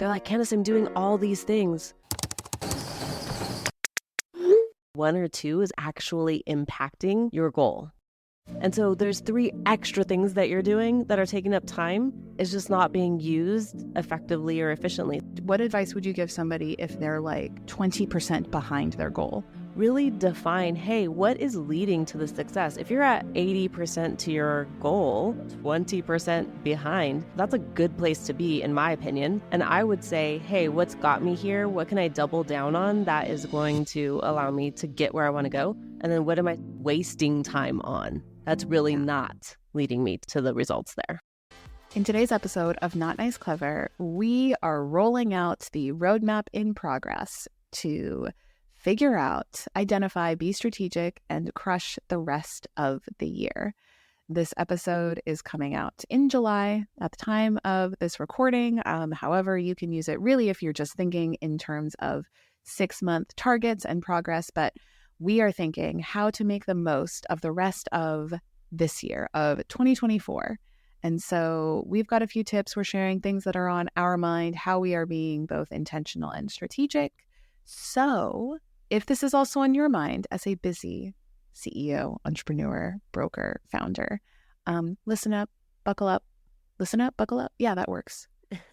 They're like, Candice, I'm doing all these things. One or two is actually impacting your goal. And so there's 3 extra things that you're doing that are taking up time. It's just not being used effectively or efficiently. What advice would you give somebody if they're like 20% behind their goal? Really define, hey, what is leading to the success? If you're at 80% to your goal, 20% behind, that's a good place to be, in my opinion. And I would say, hey, what's got me here? What can I double down on that is going to allow me to get where I want to go? And then what am I wasting time on? That's really not leading me to the results there. In today's episode of Not Nice Clever, we are rolling out the roadmap in progress to figure out, identify, be strategic, and crush the rest of the year. This episode is coming out in July at the time of this recording. However, you can use it really if you're just thinking in terms of 6-month targets and progress, but we are thinking how to make the most of the rest of this year, of 2024. And so we've got a few tips. We're sharing things that are on our mind, how we are being both intentional and strategic. So if this is also on your mind as a busy CEO, entrepreneur, broker, founder, listen up, buckle up. Listen up, buckle up. Yeah, that works.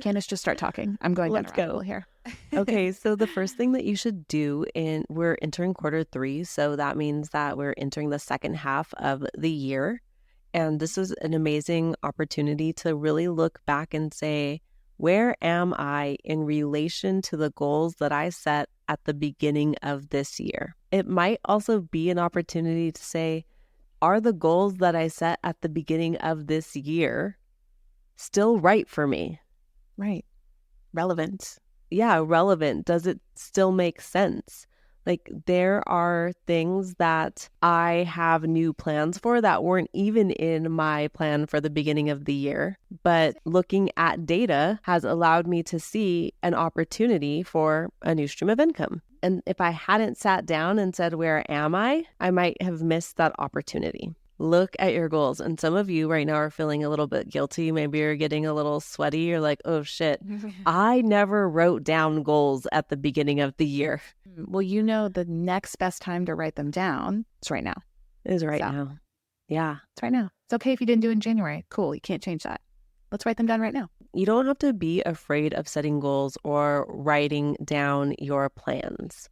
Candice, just start talking. I'm going down a rabbit hole here. Okay, so the first thing that you should do we're entering Q3, so that means that we're entering the second half of the year. And this is an amazing opportunity to really look back and say, where am I in relation to the goals that I set at the beginning of this year? It might also be an opportunity to say, are the goals that I set at the beginning of this year still right for me? Right. Relevant. Yeah, relevant. Does it still make sense? Like, there are things that I have new plans for that weren't even in my plan for the beginning of the year. But looking at data has allowed me to see an opportunity for a new stream of income. And if I hadn't sat down and said, where am I might have missed that opportunity. Look at your goals. And some of you right now are feeling a little bit guilty. Maybe you're getting a little sweaty. You're like, oh shit, I never wrote down goals at the beginning of the year. Well, you know, the next best time to write them down is right now. Is right now. Yeah. It's right now. It's okay if you didn't do it in January. Cool. You can't change that. Let's write them down right now. You don't have to be afraid of setting goals or writing down your plans.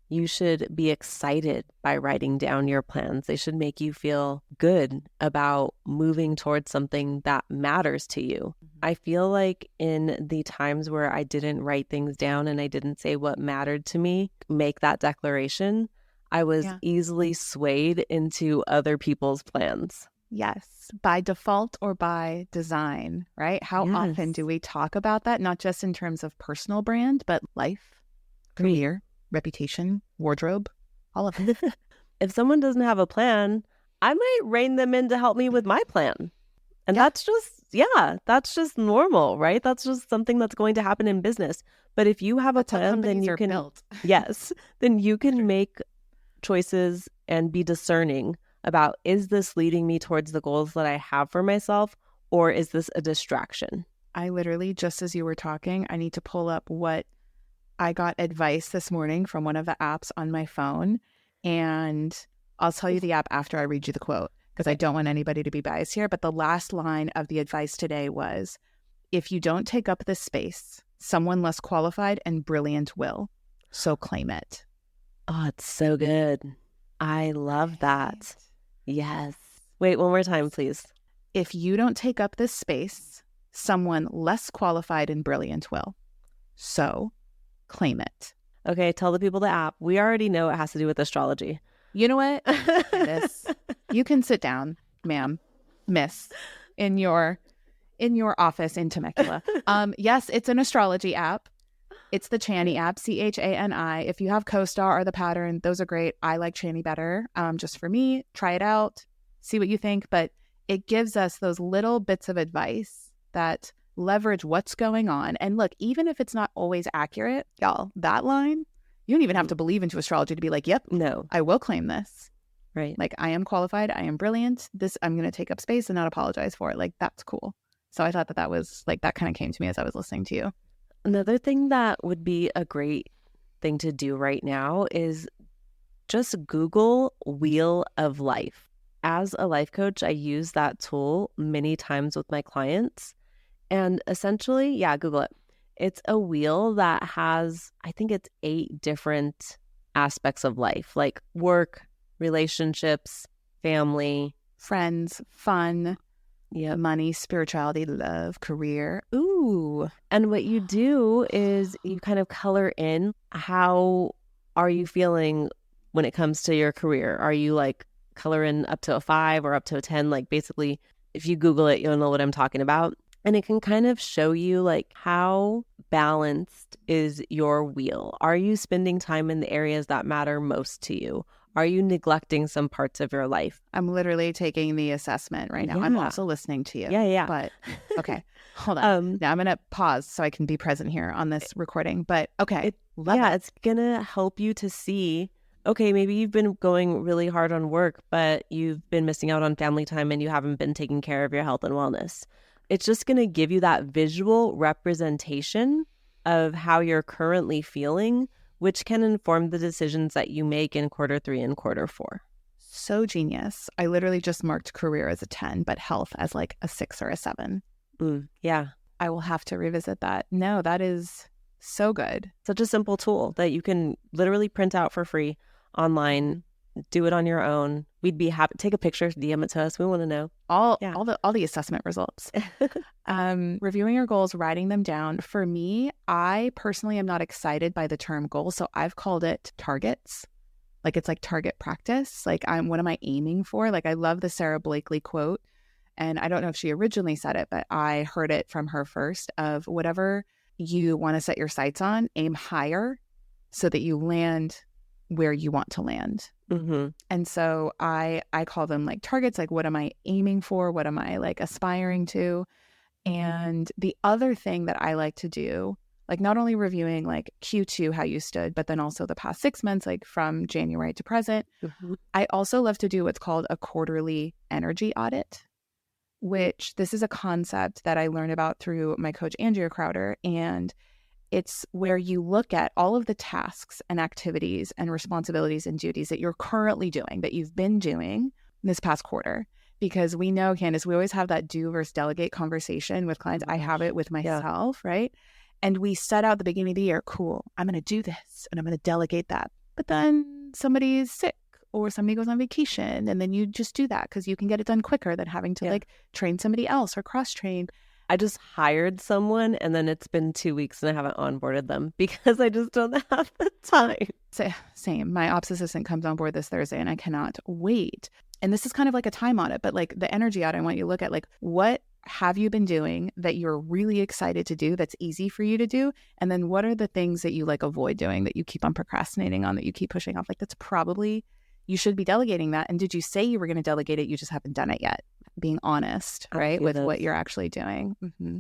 You should be excited by writing down your plans. They should make you feel good about moving towards something that matters to you. I feel like in the times where I didn't write things down and I didn't say what mattered to me, make that declaration, I was easily swayed into other people's plans. Yes, by default or by design, right? How often do we talk about that? Not just in terms of personal brand, but life, career, reputation, wardrobe, all of it. If someone doesn't have a plan, I might rein them in to help me with my plan. And that's just normal, right? That's just something that's going to happen in business. But if you have a plan, then you can built. Then you can make choices and be discerning about, is this leading me towards the goals that I have for myself, or is this a distraction? I literally, just as you were talking, I need to pull up what I got advice this morning from one of the apps on my phone, and I'll tell you the app after I read you the quote, because I don't want anybody to be biased here. But the last line of the advice today was, if you don't take up this space, someone less qualified and brilliant will. So claim it. Oh, it's so good. I love that. Yes. Wait, one more time, please. If you don't take up this space, someone less qualified and brilliant will. So claim it. Okay, tell the people the app. We already know it has to do with astrology. You know what? You can sit down, ma'am, miss, in your office in Temecula. Yes, it's an astrology app. It's the Chani app, Chani. If you have CoStar or the Pattern, those are great. I like Chani better. Just for me, try it out, see what you think. But it gives us those little bits of advice that leverage what's going on. And look, even if it's not always accurate, y'all, that line, you don't even have to believe into astrology to be like, yep, no, I will claim this. Right. Like, I am qualified. I am brilliant. This, I'm going to take up space and not apologize for it. Like, that's cool. So I thought that was like, that kind of came to me as I was listening to you. Another thing that would be a great thing to do right now is just Google Wheel of Life. As a life coach, I use that tool many times with my clients. And essentially, yeah, Google it. It's a wheel that has, I think it's 8 different aspects of life, like work, relationships, family, friends, fun, money, spirituality, love, career. Ooh. And what you do is you kind of color in how are you feeling when it comes to your career. Are you like coloring up to a 5 or up to a 10? Like basically, if you Google it, you'll know what I'm talking about. And it can kind of show you like how balanced is your wheel. Are you spending time in the areas that matter most to you? Are you neglecting some parts of your life? I'm literally taking the assessment right now. I'm also listening to you. Yeah. But okay, hold on. Now I'm going to pause so I can be present here on this recording. But okay. It's going to help you to see, okay, maybe you've been going really hard on work, but you've been missing out on family time and you haven't been taking care of your health and wellness. It's just going to give you that visual representation of how you're currently feeling, which can inform the decisions that you make in quarter 3 and quarter 4. So genius. I literally just marked career as a 10, but health as like a 6 or a 7. Yeah. I will have to revisit that. No, that is so good. Such a simple tool that you can literally print out for free online, do it on your own. We'd be happy. Take a picture, DM it to us. We want to know all the assessment results. Reviewing your goals, writing them down. For me, I personally am not excited by the term goal, so I've called it targets. Like it's like target practice. Like what am I aiming for? Like I love the Sarah Blakely quote, and I don't know if she originally said it, but I heard it from her first. Of whatever you want to set your sights on, aim higher so that you land where you want to land. Mm-hmm. And so I call them like targets, like what am I aiming for? What am I like aspiring to? And the other thing that I like to do, like not only reviewing like Q2, how you stood, but then also the past 6 months, like from January to present, I also love to do what's called a quarterly energy audit, which this is a concept that I learned about through my coach, Andrea Crowder. And it's where you look at all of the tasks and activities and responsibilities and duties that you're currently doing, that you've been doing this past quarter. Because we know, Candice, we always have that do versus delegate conversation with clients. I have it with myself, right? And we set out the beginning of the year, cool, I'm going to do this and I'm going to delegate that. But then somebody is sick or somebody goes on vacation, and then you just do that because you can get it done quicker than having to like train somebody else or cross-train. I just hired someone and then it's been 2 weeks and I haven't onboarded them because I just don't have the time. Same. My ops assistant comes on board this Thursday and I cannot wait. And this is kind of like a time audit, but like the energy audit, I want you to look at like, what have you been doing that you're really excited to do that's easy for you to do? And then what are the things that you like avoid doing, that you keep on procrastinating on, that you keep pushing off? Like that's probably, you should be delegating that. And did you say you were going to delegate it? You just haven't done it yet. Being honest, right, with what you're actually doing. Mm-hmm.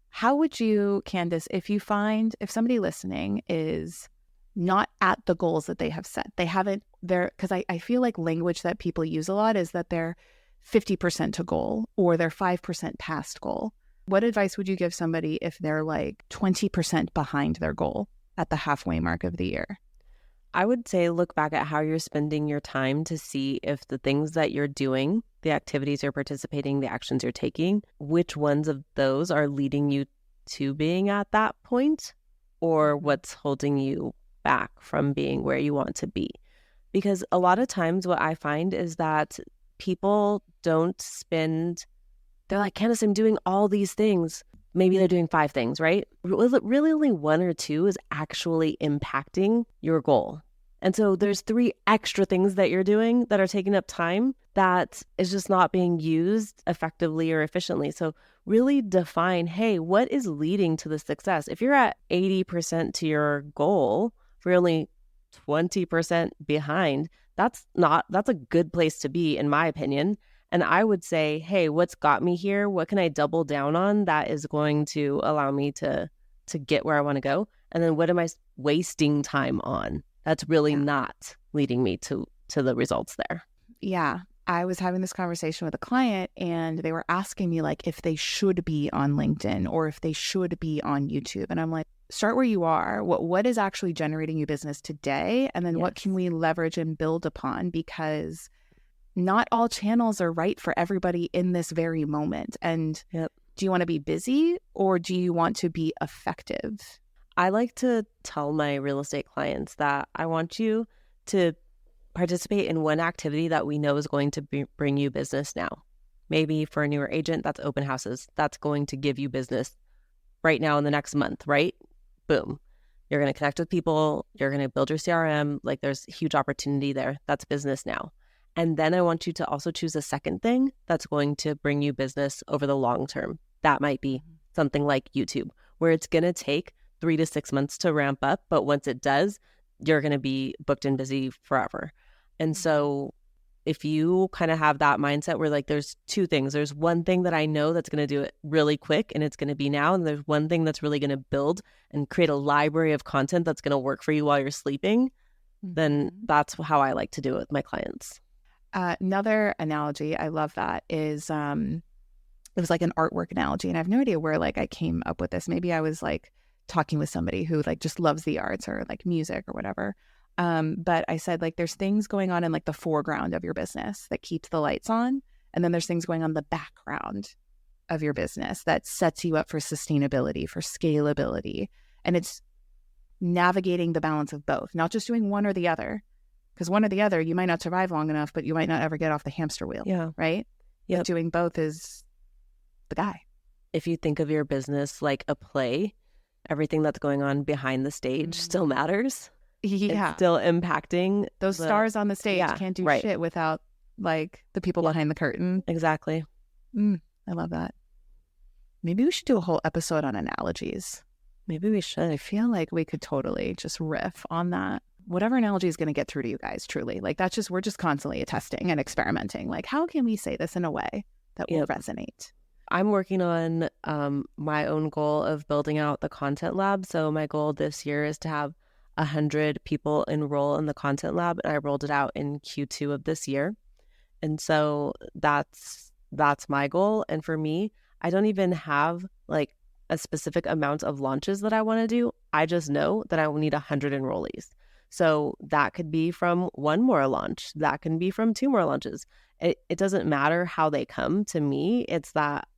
How would you, Candice, if somebody listening is not at the goals that they have set, because I feel like language that people use a lot is that they're 50% to goal or they're 5% past goal. What advice would you give somebody if they're like 20% behind their goal at the halfway mark of the year? I would say look back at how you're spending your time to see if the things that you're doing, the activities you're participating, the actions you're taking, which ones of those are leading you to being at that point, or what's holding you back from being where you want to be. Because a lot of times what I find is that people don't they're like, Candice, I'm doing all these things. Maybe they're doing 5 things, right? Really only 1 or 2 is actually impacting your goal. And so there's 3 extra things that you're doing that are taking up time that is just not being used effectively or efficiently. So really define, hey, what is leading to the success? If you're at 80% to your goal, if you're only 20% behind, that's a good place to be, in my opinion. And I would say, hey, what's got me here? What can I double down on that is going to allow me to get where I want to go? And then what am I wasting time on that's really not leading me to the results there? Yeah. I was having this conversation with a client and they were asking me like if they should be on LinkedIn or if they should be on YouTube. And I'm like, start where you are. What is actually generating you business today? And then what can we leverage and build upon? Because not all channels are right for everybody in this very moment. And do you want to be busy or do you want to be effective? I like to tell my real estate clients that I want you to participate in one activity that we know is going to bring you business now. Maybe for a newer agent, that's open houses. That's going to give you business right now in the next month, right? Boom. You're going to connect with people. You're going to build your CRM. Like there's huge opportunity there. That's business now. And then I want you to also choose a second thing that's going to bring you business over the long term. That might be something like YouTube, where it's going to take 3 to 6 months to ramp up. But once it does, you're going to be booked and busy forever. And so if you kind of have that mindset where like there's two things, there's one thing that I know that's going to do it really quick and it's going to be now. And there's one thing that's really going to build and create a library of content that's going to work for you while you're sleeping. Then that's how I like to do it with my clients. Another analogy, I love that, is it was like an artwork analogy. And I have no idea where like I came up with this. Maybe I was like talking with somebody who like just loves the arts or like music or whatever. But I said, like, there's things going on in like the foreground of your business that keeps the lights on. And then there's things going on in the background of your business that sets you up for sustainability, for scalability. And it's navigating the balance of both, not just doing one or the other. Because one or the other, you might not survive long enough, but you might not ever get off the hamster wheel. Yeah. Right? Yeah. Doing both is the guy. If you think of your business like a play, everything that's going on behind the stage still matters. Yeah. It's still impacting. Those stars on the stage can't do shit without like the people behind the curtain. Exactly. I love that. Maybe we should do a whole episode on analogies. Maybe we should. I feel like we could totally just riff on that. Whatever analogy is going to get through to you guys, truly. Like that's just, we're just constantly testing and experimenting. Like how can we say this in a way that will resonate? I'm working on my own goal of building out the content lab. So my goal this year is to have 100 people enroll in the content lab, and I rolled it out in Q2 of this year. And so that's my goal. And for me, I don't even have like a specific amount of launches that I want to do. I just know that I will need 100 enrollees. So that could be from one more launch. That can be from 2 more launches. It doesn't matter how they come to me. It's that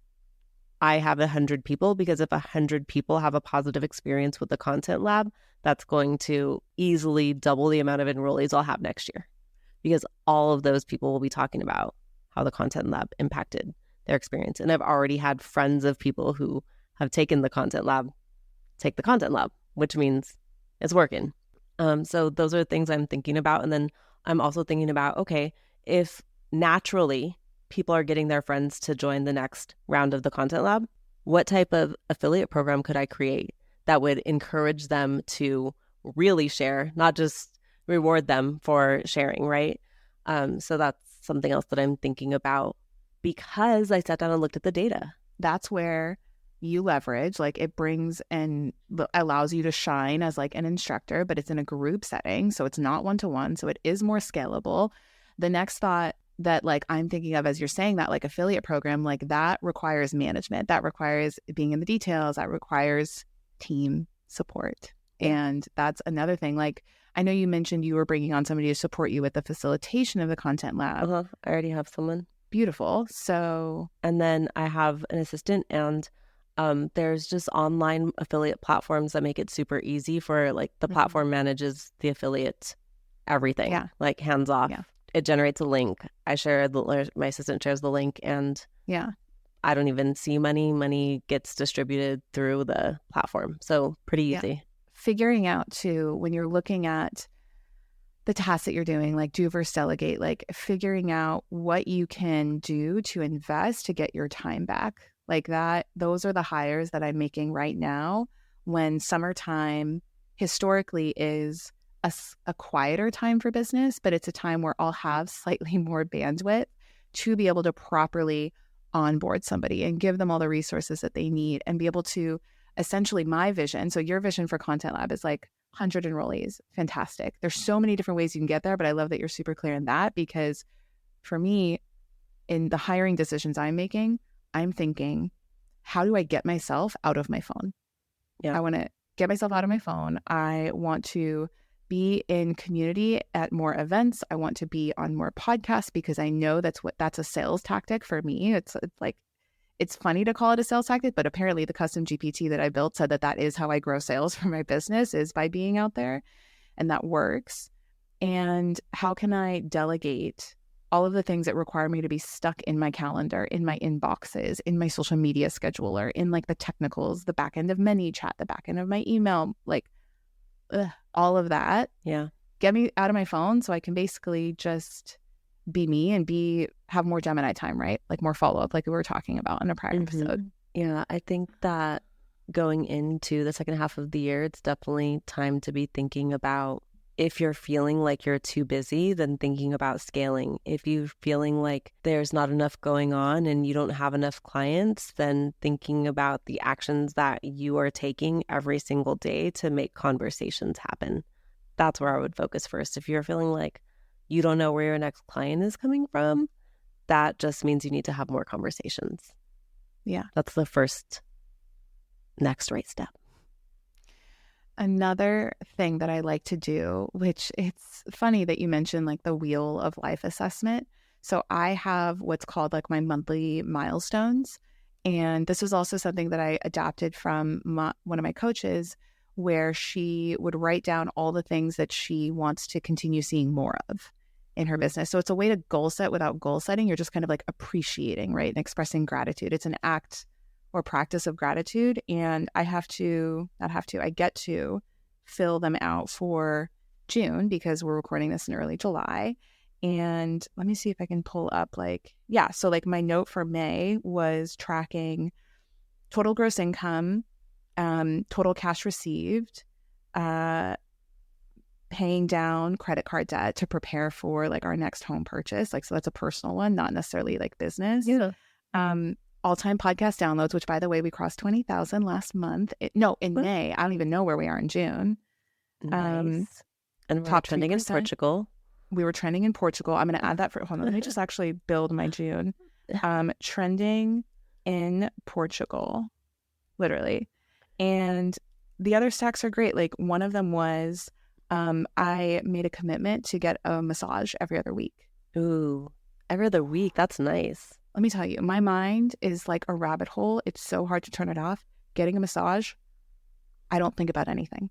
I have 100 people, because if 100 people have a positive experience with the content lab, that's going to easily double the amount of enrollees I'll have next year, because all of those people will be talking about how the content lab impacted their experience. And I've already had friends of people who have taken the content lab take the content lab, which means it's working. So those are things I'm thinking about. And then I'm also thinking about, okay, if naturally people are getting their friends to join the next round of the content lab, what type of affiliate program could I create that would encourage them to really share, not just reward them for sharing, right? So that's something else that I'm thinking about, because I sat down and looked at the data. That's where you leverage, like it brings and allows you to shine as like an instructor, but it's in a group setting. So it's not one-to-one. So it is more scalable. The next thought that like I'm thinking of as you're saying that, like affiliate program, like that requires management, that requires being in the details, that requires team support. And that's another thing. Like I know you mentioned you were bringing on somebody to support you with the facilitation of the content lab. I already have someone. Beautiful. So, and then I have an assistant, and there's just online affiliate platforms that make it super easy for like the platform manages the affiliate everything, like hands off. It generates a link. My assistant shares the link, and I don't even see money. Money gets distributed through the platform. So pretty easy. Figuring out too, when you're looking at the tasks that you're doing, like do versus delegate, like figuring out what you can do to invest to get your time back. Like that, those are the hires that I'm making right now, when summertime historically is a quieter time for business, but it's a time where I'll have slightly more bandwidth to be able to properly onboard somebody and give them all the resources that they need and be able to essentially my vision. So your vision for Content Lab is like 100 enrollees. Fantastic. There's so many different ways you can get there, but I love that you're super clear in that, because for me, in the hiring decisions I'm making, I'm thinking, how do I get myself out of my phone? Yeah. I want to get myself out of my phone. I want to be in community at more events. I want to be on more podcasts because I know that's a sales tactic for me. It's like, it's funny to call it a sales tactic, but apparently the custom GPT that I built said that is how I grow sales for my business, is by being out there, and that works. And how can I delegate all of the things that require me to be stuck in my calendar, in my inboxes, in my social media scheduler, in like the technicals, the back end of ManyChat, the back end of my email, like all of that. Yeah. Get me out of my phone so I can basically just be me and have more Gemini time, right? Like more follow-up, like we were talking about in a prior episode. Yeah, I think that going into the second half of the year, it's definitely time to be thinking about, if you're feeling like you're too busy, then thinking about scaling. If you're feeling like there's not enough going on and you don't have enough clients, then thinking about the actions that you are taking every single day to make conversations happen. That's where I would focus first. If you're feeling like you don't know where your next client is coming from, that just means you need to have more conversations. Yeah. That's the first next right step. Another thing that I like to do, which it's funny that you mentioned like the wheel of life assessment. So I have what's called like my monthly milestones. And this is also something that I adapted from one of my coaches, where she would write down all the things that she wants to continue seeing more of in her business. So it's a way to goal set without goal setting. You're just kind of like appreciating, right? And expressing gratitude. It's an act or practice of gratitude. And I get to fill them out for June, because we're recording this in early July. And let me see if I can pull up so like my note for May was tracking total gross income, total cash received, paying down credit card debt to prepare for like our next home purchase. Like, so that's a personal one, not necessarily like business. Yeah. All-time podcast downloads, which by the way, we crossed 20,000 last month. In May. I don't even know where we are in June. Nice. And we're top trending 3%. in Portugal. We were trending in Portugal. I'm going to add that hold on. Let me just actually build my June. Trending in Portugal, literally. And the other stacks are great. Like one of them was I made a commitment to get a massage every other week. Ooh, every other week. That's nice. Let me tell you, my mind is like a rabbit hole. It's so hard to turn it off. Getting a massage, I don't think about anything.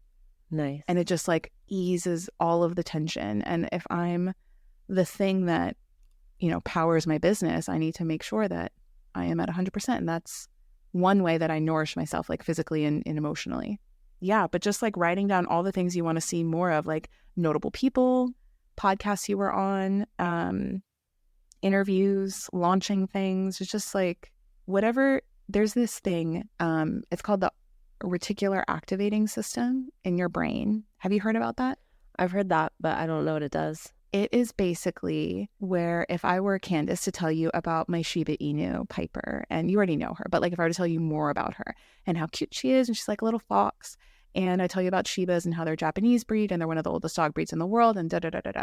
Nice. And it just like eases all of the tension. And if I'm the thing that, powers my business, I need to make sure that I am at 100%. And that's one way that I nourish myself, like physically and emotionally. Yeah, but just like writing down all the things you want to see more of, like notable people, podcasts you were on, interviews, launching things. It's just like whatever. There's this thing, it's called the reticular activating system in your brain. Have you heard about that? I've heard that, but I don't know what it does. It is basically where, if I were Candice to tell you about my Shiba Inu Piper, and you already know her, but like if I were to tell you more about her and how cute she is, and she's like a little fox, and I tell you about Shibas and how they're Japanese breed and they're one of the oldest dog breeds in the world, and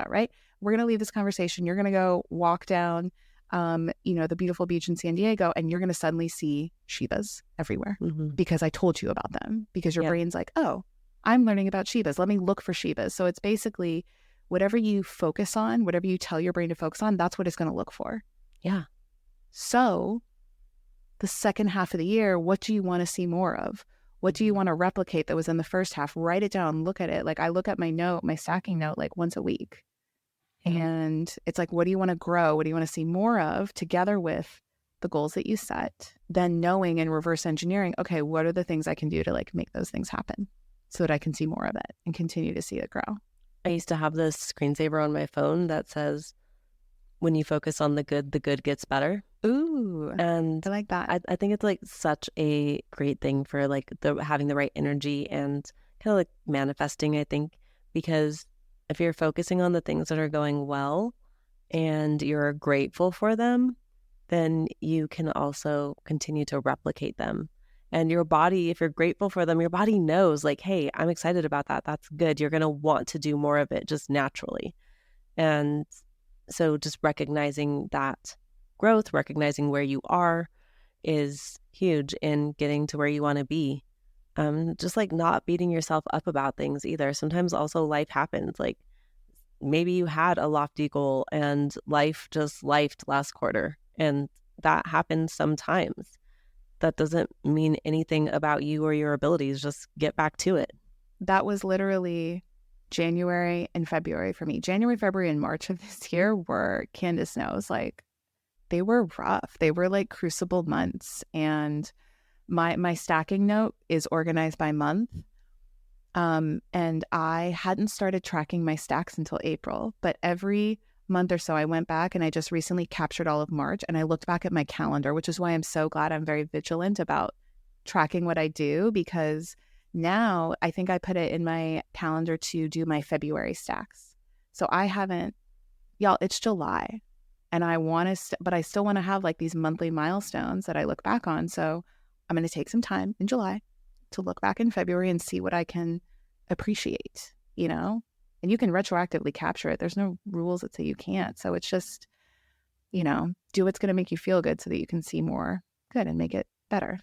right? We're going to leave this conversation. You're going to go walk down, the beautiful beach in San Diego, and you're going to suddenly see Shibas everywhere because I told you about them, because your brain's like, oh, I'm learning about Shibas. Let me look for Shibas. So it's basically whatever you focus on, whatever you tell your brain to focus on, that's what it's going to look for. Yeah. So the second half of the year, what do you want to see more of? What do you want to replicate that was in the first half? Write it down, look at it. Like I look at my stacking note, like once a week. And it's like, what do you want to grow? What do you want to see more of, together with the goals that you set? Then knowing and reverse engineering, okay, what are the things I can do to like make those things happen so that I can see more of it and continue to see it grow? I used to have this screensaver on my phone that says, when you focus on the good gets better. Ooh, and I like that. I think it's like such a great thing for like having the right energy and kind of like manifesting, I think, because if you're focusing on the things that are going well and you're grateful for them, then you can also continue to replicate them. And your body, if you're grateful for them, your body knows like, hey, I'm excited about that. That's good. You're going to want to do more of it just naturally. And So just recognizing that growth, recognizing where you are is huge in getting to where you want to be. Just like not beating yourself up about things either. Sometimes also life happens. Like maybe you had a lofty goal and life just lifed last quarter, and that happens sometimes. That doesn't mean anything about you or your abilities. Just get back to it. That was literally January and February for me. January, February, and March of this year were, Candice knows, like they were rough. They were like crucible months. And my stacking note is organized by month. And I hadn't started tracking my stacks until April, but every month or so I went back, and I just recently captured all of March, and I looked back at my calendar, which is why I'm so glad I'm very vigilant about tracking what I do, because now I think I put it in my calendar to do my February stacks. So I haven't, y'all, it's July, and I want to, but I still want to have like these monthly milestones that I look back on. So I'm going to take some time in July to look back in February and see what I can appreciate, you know? And you can retroactively capture it. There's no rules that say you can't. So it's just, you know, do what's going to make you feel good so that you can see more good and make it better.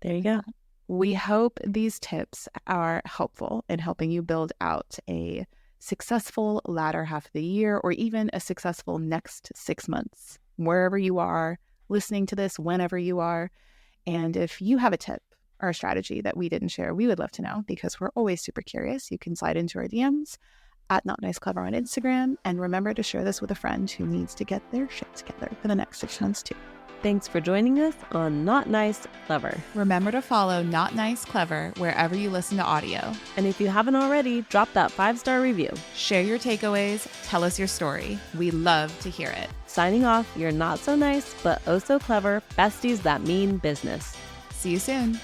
There you go. We hope these tips are helpful in helping you build out a successful latter half of the year, or even a successful next 6 months, wherever you are listening to this, whenever you are. And if you have a tip or a strategy that we didn't share, we would love to know, because we're always super curious. You can slide into our DMs at Not Nice Clever on Instagram. And remember to share this with a friend who needs to get their shit together for the next 6 months too. Thanks for joining us on Not Nice Clever. Remember to follow Not Nice Clever wherever you listen to audio. And if you haven't already, drop that 5-star review. Share your takeaways. Tell us your story. We love to hear it. Signing off, your not so nice, but oh so clever besties that mean business. See you soon.